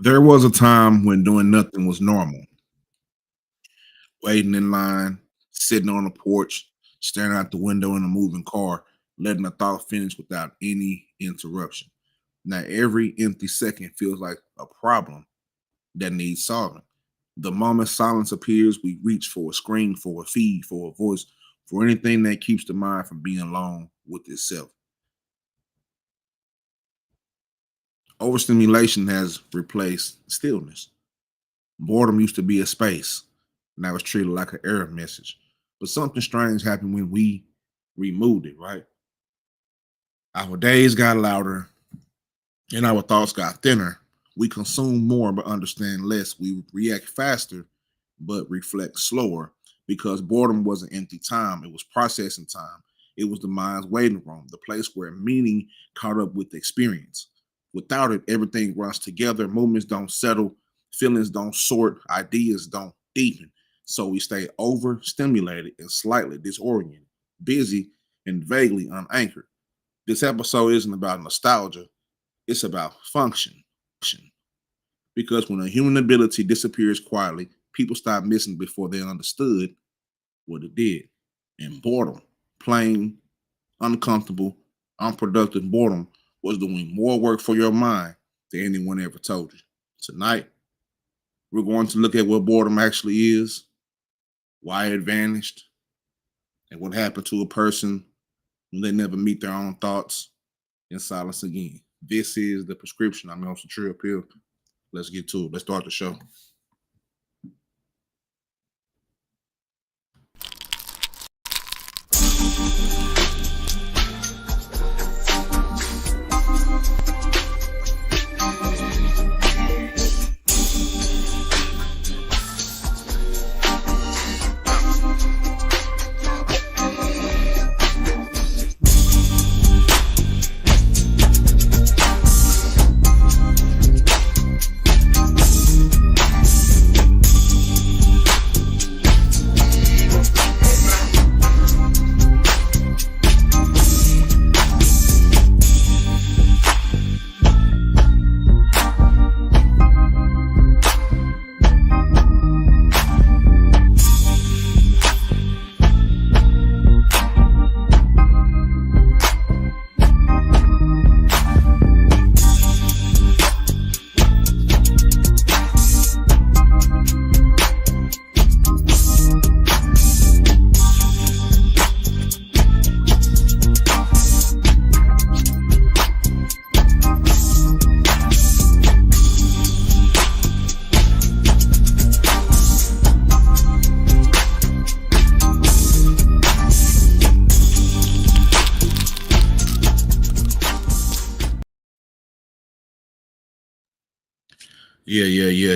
There was a time when doing nothing was normal. Waiting in line, sitting on the porch, staring out the window in a moving car, letting a thought finish without any interruption. Now, every empty second feels like a problem that needs solving. The moment silence appears, we reach for a screen, for a feed, for a voice, for anything that keeps the mind from being alone with itself. Overstimulation has replaced stillness. Boredom used to be a space. Now it's treated like an error message. But something strange happened when we removed it, right? Our days got louder and our thoughts got thinner. We consume more but understand less. We react faster but reflect slower because boredom wasn't empty time. It was processing time. It was the mind's waiting room, the place where meaning caught up with experience. Without it, everything runs together. Movements don't settle, feelings don't sort, ideas don't deepen. So we stay overstimulated and slightly disoriented, busy and vaguely unanchored. This episode isn't about nostalgia, it's about function. Because when a human ability disappears quietly, people stop missing before they understood what it did. And boredom, plain, uncomfortable, unproductive boredom, was doing more work for your mind than anyone ever told you. Tonight, we're going to look at what boredom actually is, why it vanished, and what happened to a person when they never meet their own thoughts in silence again. This is the prescription. I'm also Trill Pill. Let's get to it. Let's start the show.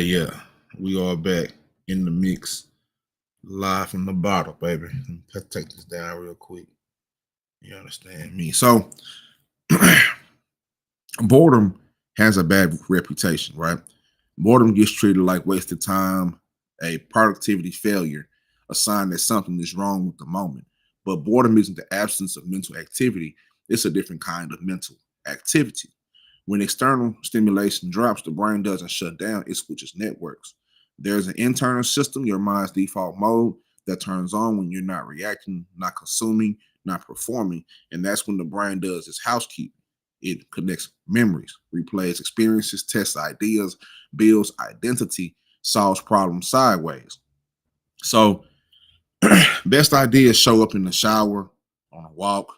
Yeah. We are back in the mix, live from the bottle, baby. Let's take this down real quick. You understand me? So, boredom has a bad reputation, right? Boredom gets treated like wasted time, a productivity failure, a sign that something is wrong with the moment. But boredom isn't the absence of mental activity, it's a different kind of mental activity. When external stimulation drops, the brain doesn't shut down, it switches networks. There's an internal system, your mind's default mode, that turns on when you're not reacting, not consuming, not performing. And that's when the brain does its housekeeping. It connects memories, replays experiences, tests ideas, builds identity, solves problems sideways. So, best ideas show up in the shower, on a walk,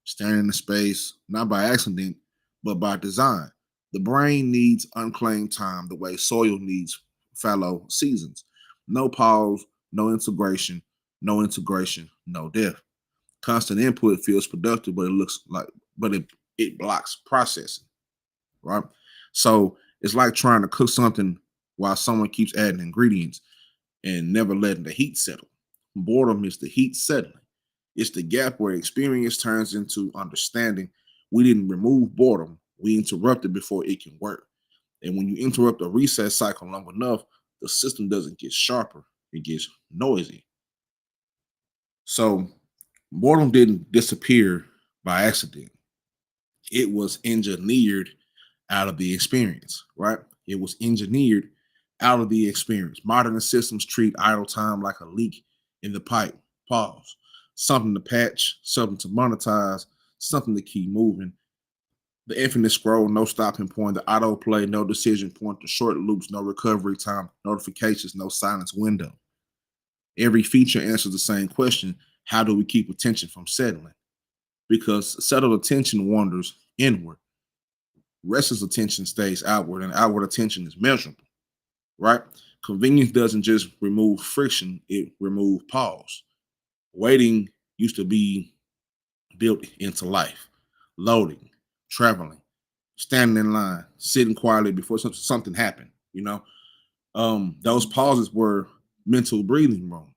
staring into space, not by accident, but by design. The brain needs unclaimed time the way soil needs fallow seasons. No pause, no integration, no depth. Constant input feels productive, but it blocks processing, right? So it's like trying to cook something while someone keeps adding ingredients and never letting the heat settle. Boredom is the heat settling. It's the gap where experience turns into understanding. We didn't remove boredom, we interrupted before it can work. And when you interrupt a reset cycle long enough, the system doesn't get sharper, it gets noisy. So boredom didn't disappear by accident. It was engineered out of the experience, right? It was engineered out of the experience. Modern systems treat idle time like a leak in the pipe. Pause. Something to patch, something to monetize, something to keep moving. The infinite scroll, no stopping point, the autoplay, no decision point, the short loops, no recovery time, notifications, no silence window. Every feature answers the same question: how do we keep attention from settling? Because settled attention wanders inward. Restless attention stays outward, and outward attention is measurable, right? Convenience doesn't just remove friction, it removes pause. Waiting used to be built into life. Loading, traveling, standing in line, sitting quietly before something happened, those pauses were mental breathing room.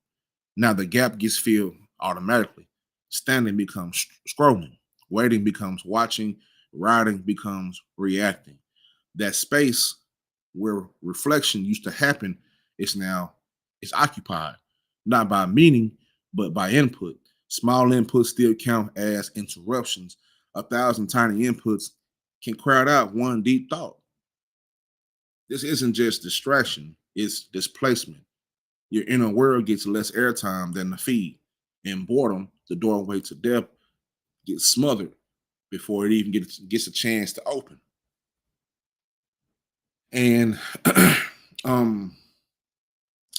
Now the gap gets filled automatically. Standing becomes scrolling. Waiting becomes watching. Riding becomes reacting. That space where reflection used to happen is occupied, not by meaning, but by input. Small inputs still count as interruptions. 1,000 tiny inputs can crowd out one deep thought. This isn't just distraction, it's displacement. Your inner world gets less airtime than the feed. And boredom, the doorway to depth, gets smothered before it even gets a chance to open. And um,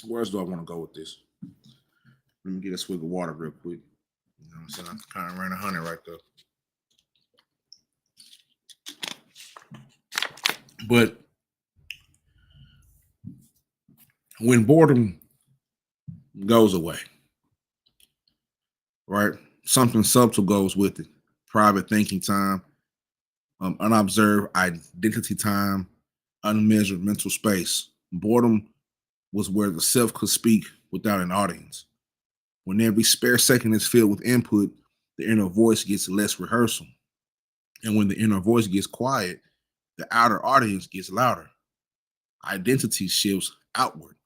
where else do I want to go with this? Let me get a swig of water real quick. You know what I'm saying? I kind of ran 100 right there. But when boredom goes away, right? Something subtle goes with it. Private thinking time, unobserved identity time, unmeasured mental space. Boredom was where the self could speak without an audience. When every spare second is filled with input, the inner voice gets less rehearsal. And when the inner voice gets quiet, the outer audience gets louder. Identity shifts outward.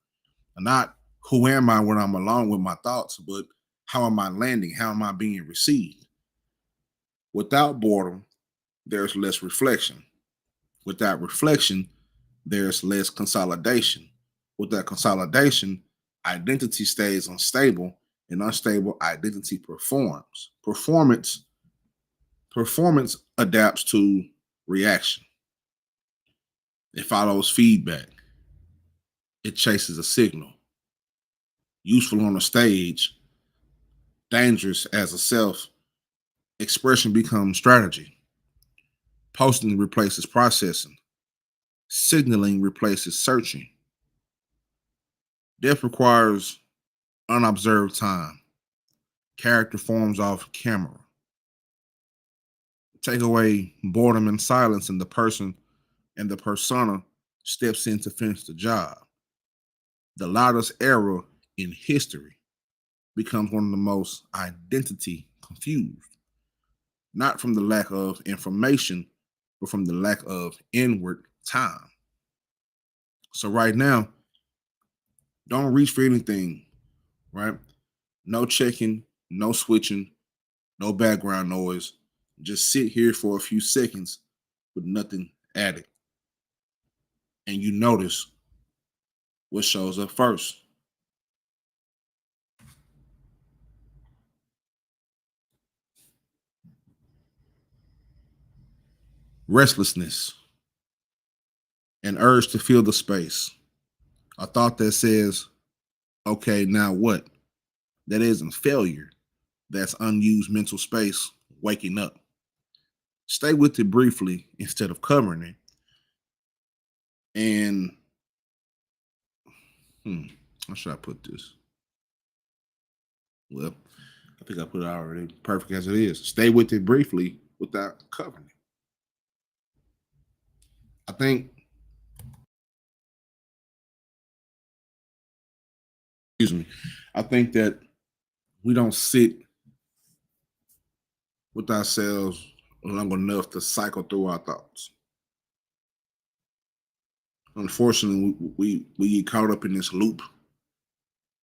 Not who am I when I'm alone with my thoughts, but how am I landing? How am I being received? Without boredom, there's less reflection. Without reflection, there's less consolidation. Without consolidation, identity stays unstable, and unstable identity performs. Performance adapts to reaction. It follows feedback. It chases a signal. Useful on a stage, dangerous as a self. Expression becomes strategy. Posting replaces processing. Signaling replaces searching. Depth requires unobserved time. Character forms off camera. Take away boredom and silence, and the person and the persona steps in to finish the job. The loudest era in history becomes one of the most identity confused, not from the lack of information, but from the lack of inward time. So, right now, don't reach for anything, right? No checking, no switching, no background noise. Just sit here for a few seconds with nothing added. And you notice what shows up first. Restlessness, an urge to fill the space, a thought that says, okay, now what? That isn't failure. That's unused mental space waking up. Stay with it briefly instead of covering it. And how should I put this? Well, I think I put it already perfect as it is. Stay with it briefly without covering it. I think, excuse me, I think that we don't sit with ourselves long enough to cycle through our thoughts. Unfortunately, we get caught up in this loop.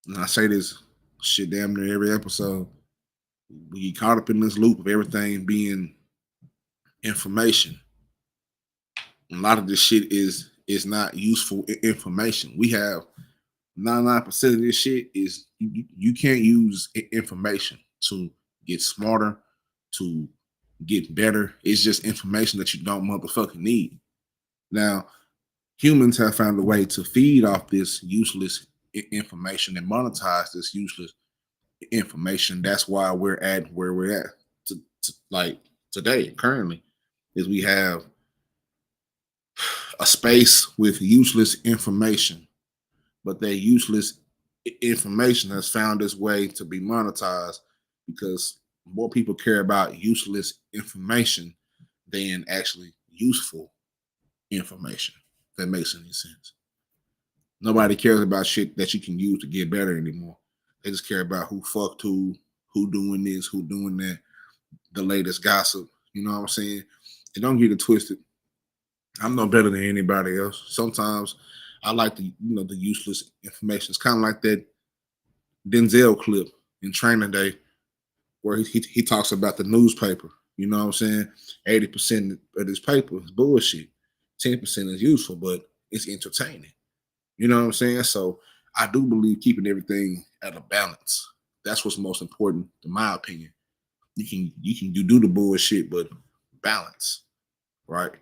And I say this shit damn near every episode. We get caught up in this loop of everything being information. And a lot of this shit is is not useful information. We have 99% of this shit is you can't use information to get smarter, to get better. It's just information that you don't motherfucking need. Now, humans have found a way to feed off this useless information and monetize this useless information. That's why we're at where we're at like today, currently, is we have a space with useless information, but that useless information has found its way to be monetized because more people care about useless information than actually useful information. If that makes any sense. Nobody cares about shit that you can use to get better anymore. They just care about who fucked who doing this, who doing that, the latest gossip. You know what I'm saying? And don't get it twisted. I'm no better than anybody else. Sometimes I like the useless information. It's kind of like that Denzel clip in Training Day where he talks about the newspaper. You know what I'm saying? 80% of this paper is bullshit. 10% is useful, but it's entertaining. You know what I'm saying? So I do believe keeping everything at a balance. That's what's most important, in my opinion. You do the bullshit, but balance, right?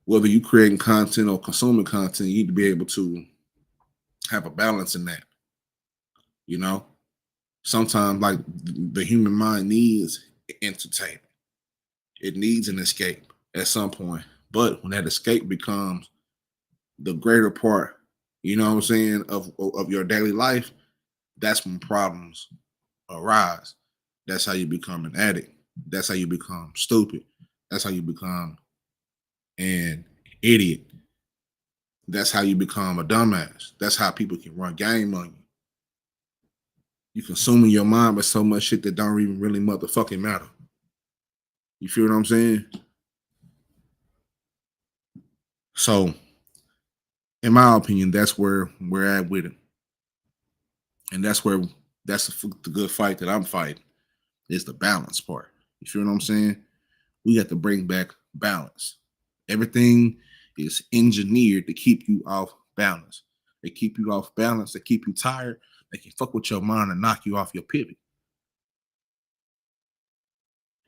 Whether you creating content or consuming content, you need to be able to have a balance in that. You know, sometimes like the human mind needs entertainment. It needs an escape at some point. But when that escape becomes the greater part, you know what I'm saying, of your daily life, that's when problems arise. That's how you become an addict. That's how you become stupid. That's how you become an idiot. That's how you become a dumbass. That's how people can run game on you. You consuming your mind with so much shit that don't even really motherfucking matter. You feel what I'm saying? So, in my opinion, that's where we're at with it, and that's the good fight that I'm fighting. Is the balance part. You feel what I'm saying? We got to bring back balance. Everything is engineered to keep you off balance. They keep you off balance. They keep you tired. They can fuck with your mind and knock you off your pivot.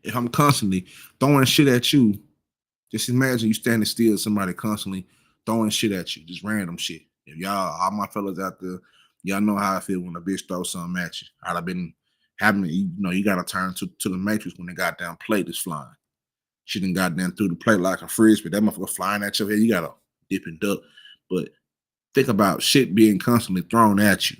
If I'm constantly throwing shit at you, just imagine you standing still, somebody constantly throwing shit at you, just random shit. If y'all, all my fellas out there, y'all know how I feel when a bitch throws something at you. I'd have been having, you got to turn to the matrix when the goddamn plate is flying. She done got down through the plate like a frisbee. That motherfucker flying at your head. You got to dip and duck. But think about shit being constantly thrown at you.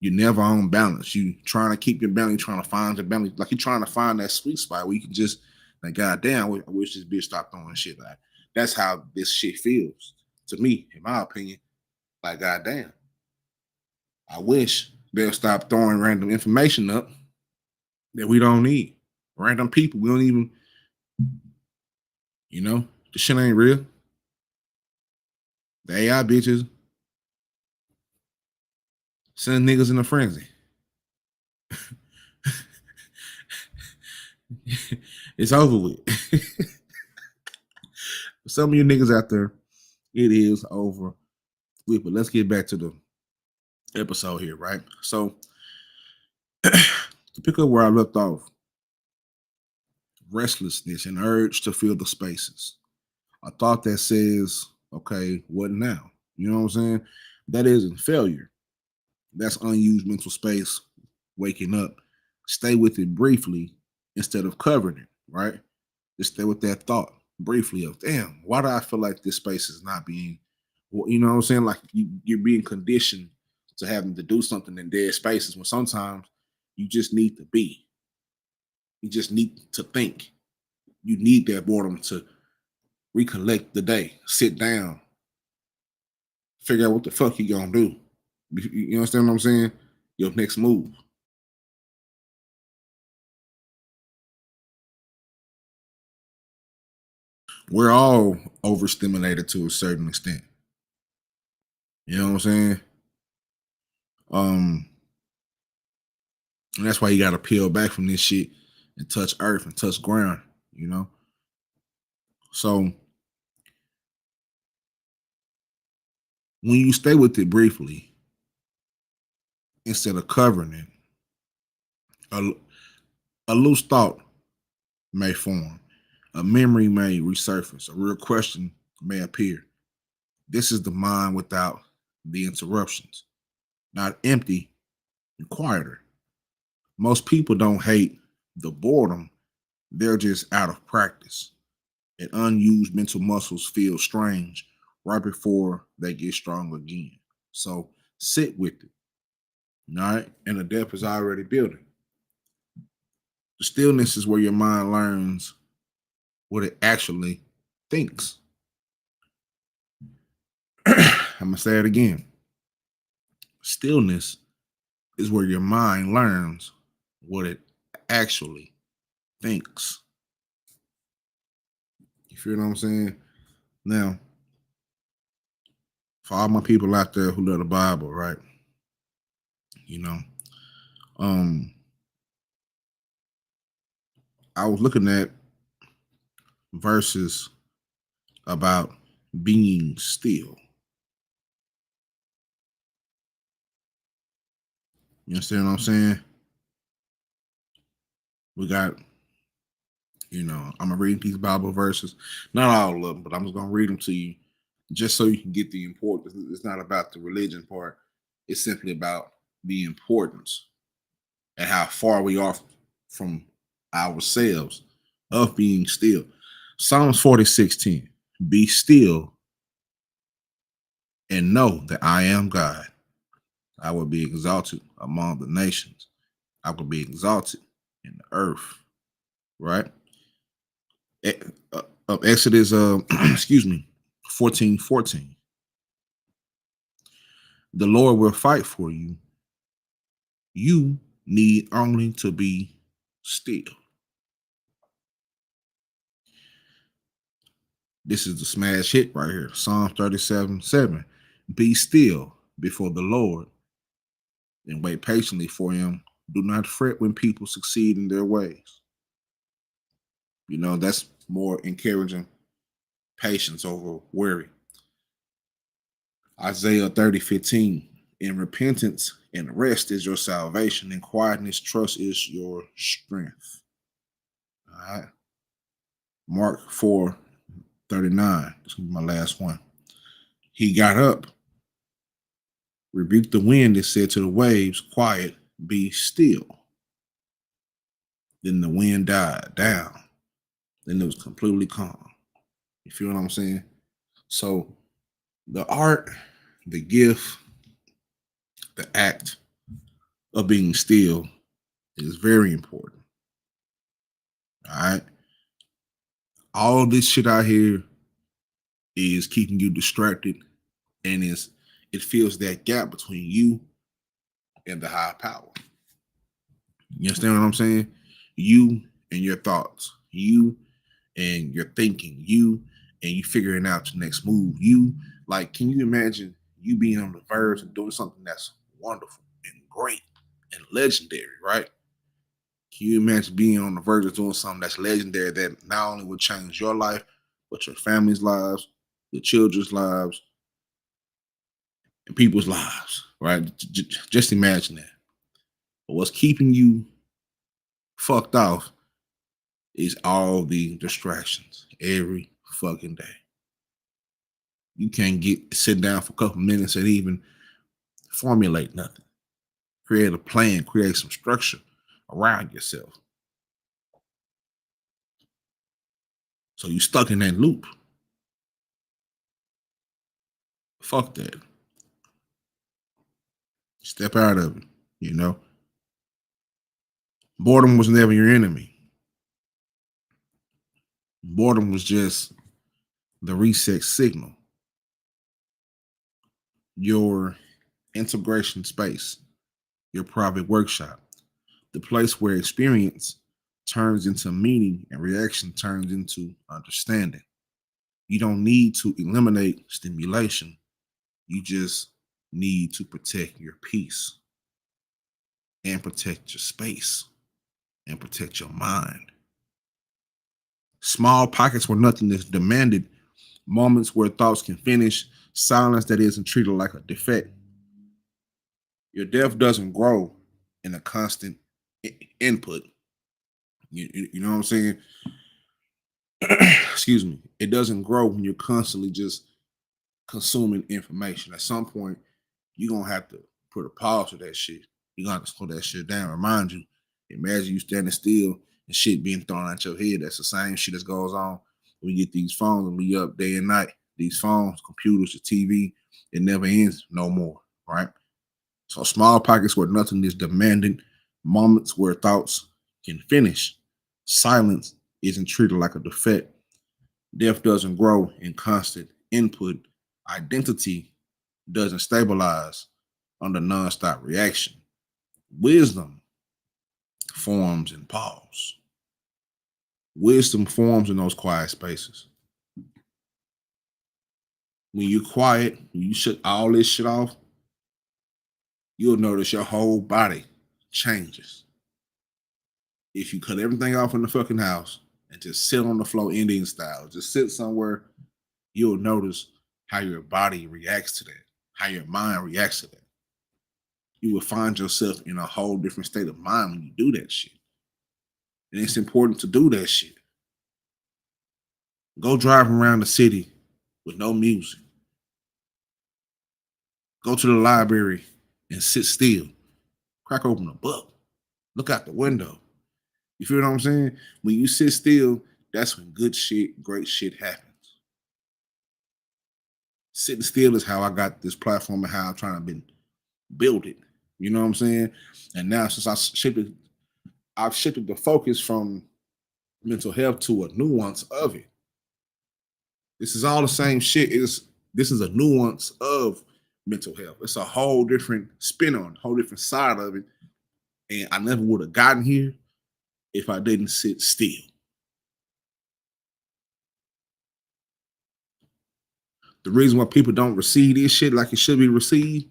You're never on balance. You trying to keep your balance, you trying to find your balance. Like you're trying to find that sweet spot where you can just, like, goddamn, I wish this bitch stopped throwing shit. Like, that's how this shit feels to me, in my opinion. Like, goddamn, I wish they'll stop throwing random information up that we don't need. Random people, we don't even, the shit ain't real. The AI bitches send niggas in a frenzy. It's over with. Some of you niggas out there, it is over with. But let's get back to the episode here, right? So, to pick up where I left off, restlessness and urge to fill the spaces. A thought that says, okay, what now? You know what I'm saying? That isn't failure. That's unused mental space waking up. Stay with it briefly instead of covering it, right? Just stay with that thought briefly of, damn, why do I feel like this space is not being, you know what I'm saying? Like you're being conditioned to having to do something in dead spaces when sometimes you just need to be. You just need to think. You need that boredom to recollect the day, sit down, figure out what the fuck you gonna do. You understand what I'm saying? Your next move. We're all overstimulated to a certain extent. You know what I'm saying? Um, and that's why you gotta peel back from this shit and touch earth and touch ground, you know? So When you stay with it briefly, instead of covering it, a, a loose thought may form, a memory may resurface, a real question may appear. This is the mind without the interruptions, not empty and quieter. Most people don't hate the boredom, they're just out of practice. And unused mental muscles feel strange right before they get strong again. So sit with it, all right? And the depth is already building. The stillness is where your mind learns what it actually thinks. I'm gonna say it again. Stillness is where your mind learns what it actually thinks. You feel what I'm saying? Now, for all my people out there who love the Bible, right? You know, um, I was looking at verses about being still. You understand what I'm saying? We got, I'm gonna read these Bible verses, not all of them, but I'm just gonna read them to you just so you can get the importance. It's not about the religion part, it's simply about the importance and how far we are from ourselves of being still. Psalms 46:10. Be still and know that I am God. I will be exalted among the nations. I will be exalted in the earth. Right? Exodus, excuse me, 14:14. The Lord will fight for you. You need only to be still. This is the smash hit right here. Psalm 37:7. Be still before the Lord and wait patiently for him. Do not fret when people succeed in their ways. That's more encouraging patience over worry. Isaiah 30:15. In repentance and rest is your salvation, and quietness, trust is your strength. All right. Mark 4:39. This is my last one. He got up, rebuked the wind, and said to the waves, quiet, be still. Then the wind died down. Then it was completely calm. You feel what I'm saying? So the art, the gift, the act of being still is very important. All right. All this shit out here is keeping you distracted, and it fills that gap between you and the higher power. You understand what I'm saying? You and your thoughts, you and your thinking, you and you figuring out your next move. You, like, can you imagine you being on the verge of doing something that's wonderful and great and legendary, right? Can you imagine being on the verge of doing something that's legendary that not only will change your life, but your family's lives, your children's lives, and people's lives, right? Just imagine that. But what's keeping you fucked off is all the distractions every fucking day. You can't sit down for a couple minutes and even formulate nothing. Create a plan, create some structure around yourself. So you stuck in that loop. Fuck that. Step out of it, you know? Boredom was never your enemy. Boredom was just the reset signal. Your integration space, your private workshop, the place where experience turns into meaning and reaction turns into understanding. You don't need to eliminate stimulation. You just need to protect your peace and protect your space and protect your mind. Small pockets where nothing is demanded, moments where thoughts can finish, Silence that isn't treated like a defect. Your depth doesn't grow in a constant input. You know what I'm saying? Excuse me. It doesn't grow when you're constantly just consuming information. At some point, you're gonna have to put a pause to that shit. You're gonna have to slow that shit down. Remind you, imagine you standing still and shit being thrown at your head. That's the same shit that goes on when you get these phones and we up day and night. These phones, computers, the TV, it never ends no more, right? So small pockets where nothing is demanded, moments where thoughts can finish. Silence isn't treated like a defect. Depth doesn't grow in constant input. Identity doesn't stabilize under nonstop reaction. Wisdom forms in pause. Wisdom forms in those quiet spaces. When you're quiet, when you shut all this shit off, you'll notice your whole body changes. If you cut everything off in the fucking house and just sit on the floor Indian style, just sit somewhere, you'll notice how your body reacts to that, how your mind reacts to that. You will find yourself in a whole different state of mind when you do that shit. And it's important to do that shit. Go drive around the city with no music. Go to the library and sit still. Crack open a book. Look out the window. You feel what I'm saying? When you sit still, that's when good shit, great shit happens. Sitting still is how I got this platform and how I'm trying to build it. You know what I'm saying? And now since I've shifted the focus from mental health to a nuance of it. This is all the same shit. This is a nuance of mental health. It's a whole different spin on, a whole different side of it. And I never would have gotten here if I didn't sit still. The reason why people don't receive this shit like it should be received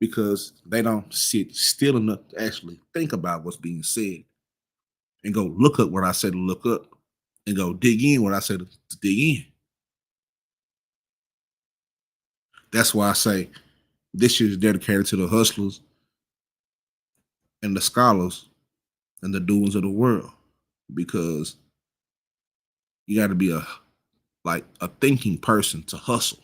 because they don't sit still enough to actually think about what's being said and go look up what I said to look up and go dig in what I said to dig in. That's why I say this year is dedicated to the hustlers and the scholars and the doings of the world because you got to be a thinking person to hustle.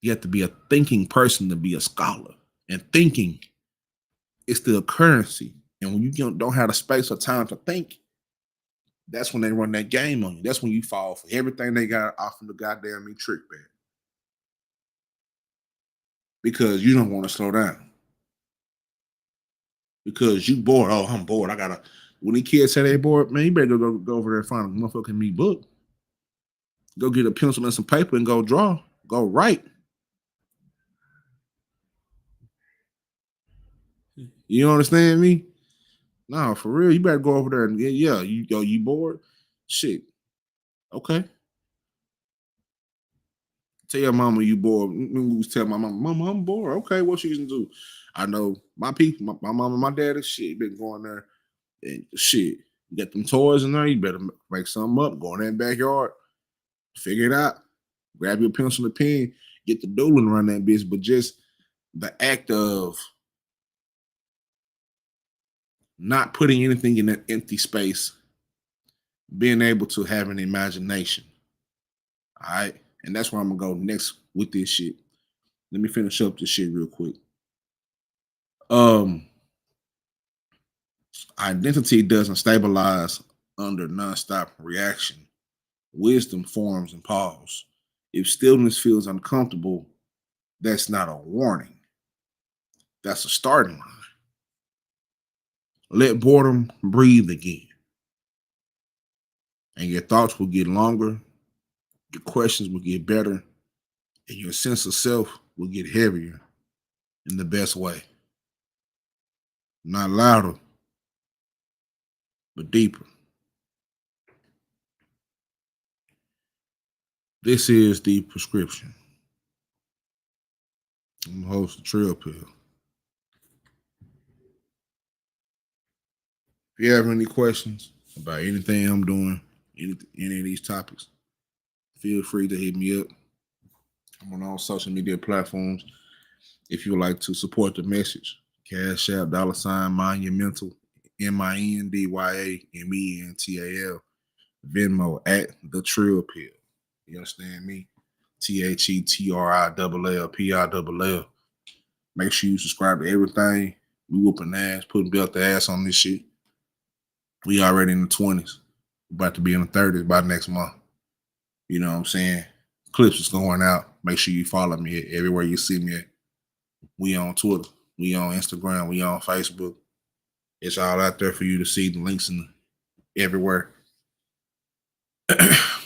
You have to be a thinking person to be a scholar. And thinking is the currency. And when you don't have the space or time to think, that's when they run that game on you. That's when you fall for everything they got off of the goddamn me trick bag. Because you don't want to slow down. Because you bored. Oh, I'm bored. I gotta. When the kids say they bored, man, you better go over there and find a motherfucking me book. Go get a pencil and some paper and go draw. Go write. You understand me? No, for real. You better go over there and yeah. You bored? Shit. Okay. Tell your mama you bored. Tell my mama, I'm bored. Okay, what you gonna do? I know my people, my mama, my daddy, shit, been going there and shit. You got them toys in there. You better make something up. Go in that backyard, figure it out. Grab your pencil and pen, get the doodle and run that bitch. But just the act of not putting anything in that empty space, being able to have an imagination. All right. And that's where I'm gonna go next with this shit. Let me finish up this shit real quick. Um, Identity doesn't stabilize under nonstop reaction. Wisdom forms and pause. If stillness feels uncomfortable, that's not a warning. That's a starting line. Let boredom breathe again. And your thoughts will get longer, your questions will get better, and your sense of self will get heavier in the best way. Not louder, but deeper. This is the prescription. I'm the host of Trail Pill. If you have any questions about anything I'm doing, any of these topics, feel free to hit me up. I'm on all social media platforms. If you would like to support the message, Cash App, $ monumental, MINDYAMENTAL, Venmo at the Trill Pill. You understand me? THETRILLPILL. Make sure you subscribe to everything. We whooping ass, putting belt the ass on this shit. We already in the 20s. About to be in the 30s by next month. You know what I'm saying? Clips is going out. Make sure you follow me everywhere you see me at. We on Twitter. We on Instagram. We on Facebook. It's all out there for you to see. The links in everywhere.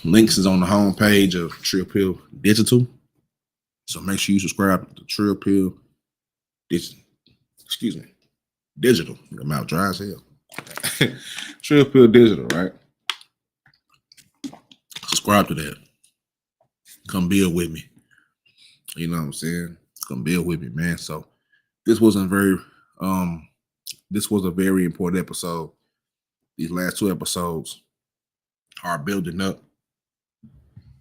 Links is on the homepage of Trill Pill Digital. So make sure you subscribe to Trill Pill Digital. Excuse me. Digital. The mouth dry as hell. Trill Pill Digital, right? Subscribe to that. Come build with me. You know what I'm saying? Come build with me, man. So this was a very important episode. These last two episodes are building up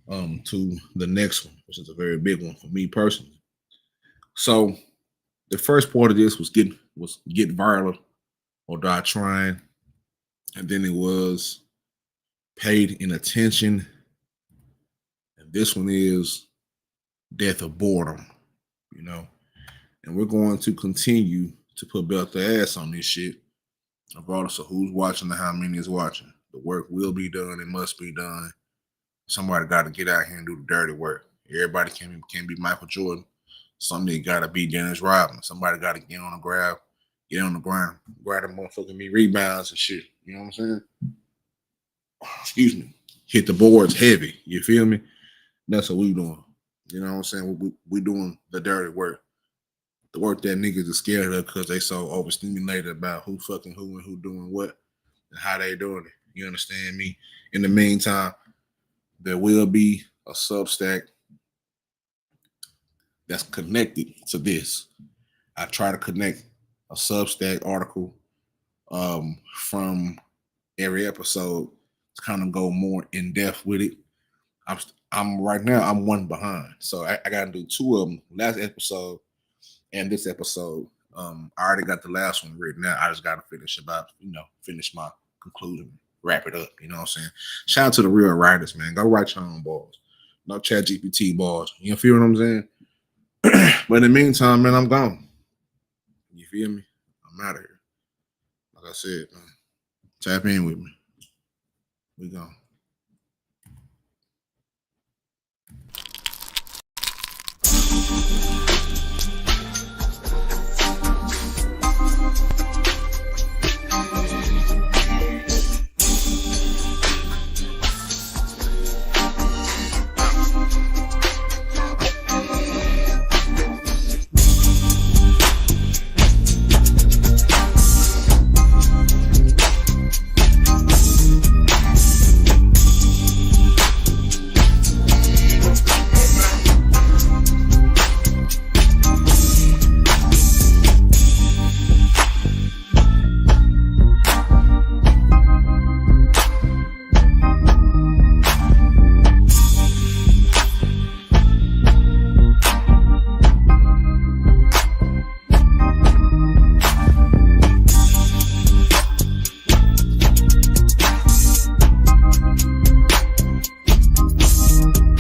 to the next one, which is a very big one for me personally. So the first part of this was get viral or die trying, and then it was paid in attention, and this one is death of boredom, you know. And we're going to continue to put belt the ass on this shit, regardless of who's watching and how many is watching. The work will be done. It must be done. Somebody got to get out here and do the dirty work. Everybody can't be Michael Jordan. Somebody got to be Dennis Rodman. Somebody got to get on the ground, grab the motherfucking me rebounds and shit. You know what I'm saying? Excuse me. Hit the boards heavy. You feel me? That's what we doing. You know what I'm saying? We doing the dirty work. The work that niggas are scared of because they so overstimulated about who fucking who and who doing what and how they doing it. You understand me? In the meantime, there will be a Substack that's connected to this. I try to connect a Substack article from every episode to kind of go more in depth with it. I'm right now, I'm one behind. So I got to do two of them. Last episode and this episode. I already got the last one written out. I just got to finish my conclusion, wrap it up. You know what I'm saying? Shout out to the real writers, man. Go write your own balls. No chat GPT balls. You feel what I'm saying? But in the meantime, man, I'm gone. You feel me? I'm out of here. Like I said, man, tap in with me. We gone.